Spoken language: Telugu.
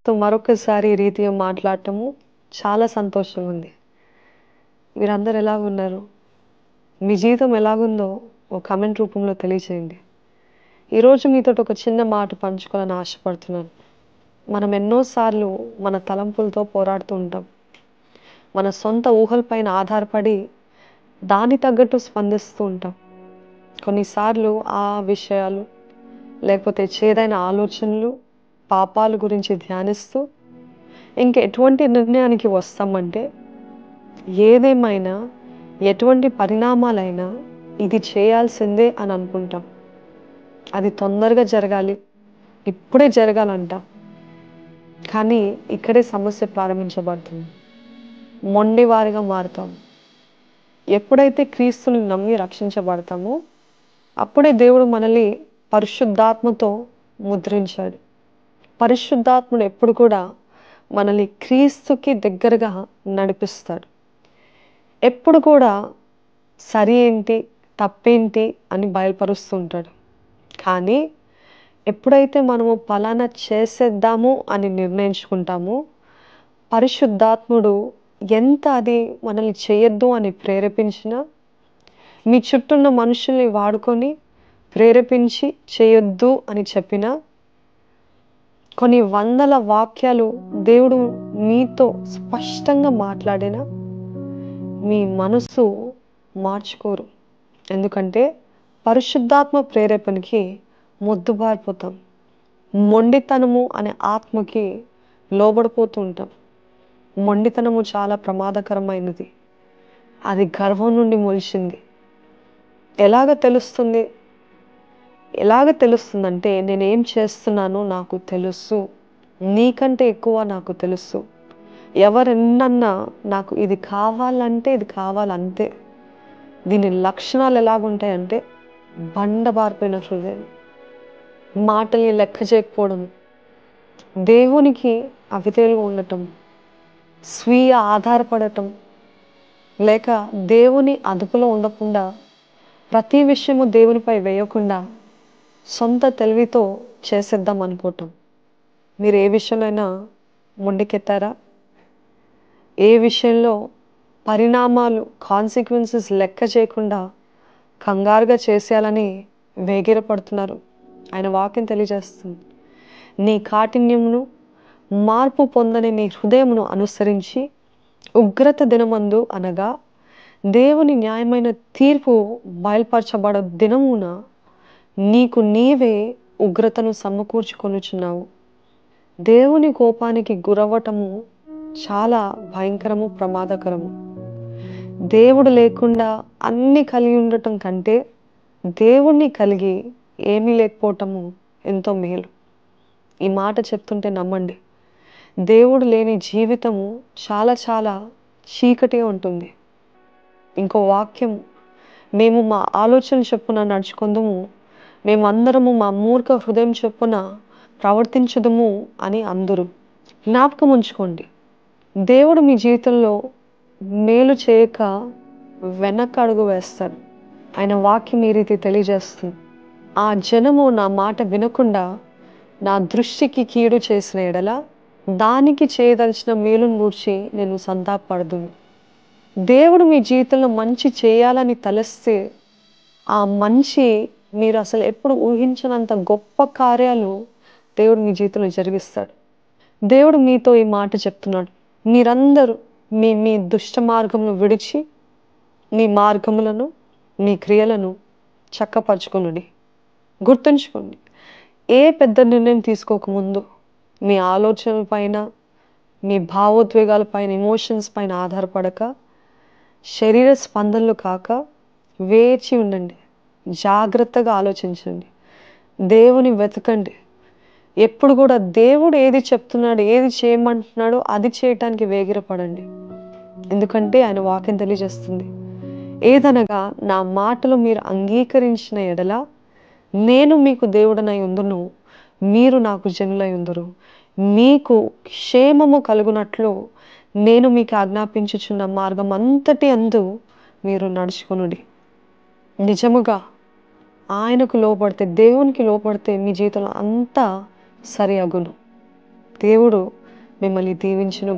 మరొకసారి ఈ రీతిగా మాట్లాడటము చాలా సంతోషంగా ఉంది. మీరందరూ ఎలాగున్నారు? మీ జీవితం ఎలాగుందో ఒక కామెంట్ రూపంలో తెలియచేయండి. ఈరోజు మీతోటి ఒక చిన్న మాట పంచుకోవాలని ఆశపడుతున్నాను. మనం ఎన్నోసార్లు మన తలంపులతో పోరాడుతూ ఉంటాం. మన సొంత ఊహలపైన ఆధారపడి దాని తగ్గట్టు స్పందిస్తూ ఉంటాం. కొన్నిసార్లు ఆ విషయాలు లేకపోతే చేదైన ఆలోచనలు, పాపాల గురించి ధ్యానిస్తూ ఇంక ఎటువంటి నిర్ణయానికి వస్తామంటే ఏదేమైనా ఎటువంటి పరిణామాలైనా ఇది చేయాల్సిందే అని అనుకుంటాం. అది తొందరగా జరగాలి, ఇప్పుడే జరగాలంటాం. కానీ ఇక్కడే సమస్య ప్రారంభించబడుతుంది. మొండివారిగా మారుతాం. ఎప్పుడైతే క్రీస్తుని నమ్మి రక్షించబడతామో అప్పుడే దేవుడు మనల్ని పరిశుద్ధాత్మతో ముద్రించాడు. పరిశుద్ధాత్ముడు ఎప్పుడు కూడా మనల్ని క్రీస్తుకి దగ్గరగా నడిపిస్తాడు. ఎప్పుడు కూడా సరి ఏంటి, తప్పేంటి అని బయలుపరుస్తూ ఉంటాడు. కానీ ఎప్పుడైతే మనము పలానా చేసేద్దాము అని నిర్ణయించుకుంటామో పరిశుద్ధాత్ముడు ఎంత అది మనల్ని చేయొద్దు అని ప్రేరేపించినా, మీ చుట్టూ ఉన్న మనుషుల్ని వాడుకొని ప్రేరేపించి చేయొద్దు అని చెప్పినా, కొన్ని వందల వాక్యాలు దేవుడు మీతో స్పష్టంగా మాట్లాడినా మీ మనసు మార్చుకోరు. ఎందుకంటే పరిశుద్ధాత్మ ప్రేరేపణకి మొద్దుబారిపోతాం. మొండితనము అనే ఆత్మకి లోబడిపోతూ ఉంటాం. మొండితనము చాలా ప్రమాదకరమైనది. అది గర్వం నుండి మొలిచింది. ఎలాగ తెలుస్తుందంటే నేనేం చేస్తున్నానో నాకు తెలుసు, నీకంటే ఎక్కువ నాకు తెలుసు. ఎవరెన్నన్నా నాకు ఇది కావాలంటే ఇది కావాలంతే. దీని లక్షణాలు ఎలాగుంటాయంటే బండబారిపోయిన హృదయం, మాటల్ని లెక్క చేయకపోవడం, దేవునికి అవిధేయులుగా ఉండటం, స్వీయ ఆధారపడటం, లేక దేవుని అదుపులో ఉండకుండా ప్రతి విషయము దేవునిపై వేయకుండా సొంత తెలివితో చేసేద్దాం అనుకోవటం. మీరు ఏ విషయంలో మొండికెత్తారా? ఏ విషయంలో పరిణామాలు కాన్సిక్వెన్సెస్ లెక్క చేయకుండా కంగారుగా చేసేయాలని వేగిరపడుతున్నారు? ఆయన వాక్యం తెలియజేస్తుంది. నీ కాఠిన్యమును మార్పు పొందని నీ హృదయమును అనుసరించి ఉగ్రత దినమందు అనగా దేవుని న్యాయమైన తీర్పు బయలుపరచబడ దినమున నీకు నీవే ఉగ్రతను సమకూర్చుకొనుచున్నావు. దేవుని కోపానికి గురవ్వటము చాలా భయంకరము, ప్రమాదకరము. దేవుడు లేకుండా అన్ని కలిగి ఉండటం కంటే దేవుణ్ణి కలిగి ఏమీ లేకపోవటము ఎంతో మేలు. ఈ మాట చెప్తుంటే నమ్మండి. దేవుడు లేని జీవితము చాలా చాలా చీకటిగా ఉంటుంది. ఇంకో వాక్యం, మేము మా ఆలోచన చొప్పున నడుచుకుందుము, మేమందరము మా మూర్ఖ హృదయం చొప్పున ప్రవర్తించుదుము అని అందరూ. జ్ఞాపకం ఉంచుకోండి, దేవుడు మీ జీవితంలో మేలు చేయక వెనక అడుగు వేస్తాడు. ఆయన వాక్యం ఈ రీతి తెలియజేస్తుంది. ఆ జనము నా మాట వినకుండా నా దృష్టికి కీడు చేసిన ఎడల దానికి చేయదలిచిన మేలును గూర్చి నేను సంతాపపడదును. దేవుడు మీ జీవితంలో మంచి చేయాలని తలస్తే ఆ మంచి మీరు అసలు ఎప్పుడు ఊహించినంత గొప్ప కార్యాలు దేవుడు మీ జీవితంలో జరిగిస్తాడు. దేవుడు మీతో ఈ మాట చెప్తున్నాడు. మీరందరూ మీ మీ దుష్ట మార్గమును విడిచి మీ మార్గములను, మీ క్రియలను చక్కపరచుకొనుడి. గుర్తుంచుకోండి, ఏ పెద్ద నిర్ణయం తీసుకోకముందు మీ ఆలోచనల పైన, మీ భావోద్వేగాల పైన, ఎమోషన్స్ పైన ఆధారపడక, శరీర స్పందనలు కాక వేచి ఉండండి. జాగ్రత్తగా ఆలోచించండి. దేవుని వెతకండి. ఎప్పుడు కూడా దేవుడు ఏది చెప్తున్నాడు, ఏది చేయమంటున్నాడో అది చేయటానికి వేగిరపడండి. ఎందుకంటే ఆయన వాక్యం తెలియజేస్తుంది, ఏదనగా నా మాటలు మీరు అంగీకరించిన ఎడల నేను మీకు దేవుడనై ఉందును, మీరు నాకు జనులై ఉందరు. మీకు క్షేమము కలుగునట్లు నేను మీకు ఆజ్ఞాపించుచున్న మార్గం అంతటి అందు మీరు నడుచుకొనుడి. నిజముగా ఆయనకు లోపడితే, దేవునికి లోపడితే మీ జీవితంలో అంతా సరి అగును. దేవుడు మిమ్మల్ని దీవించును.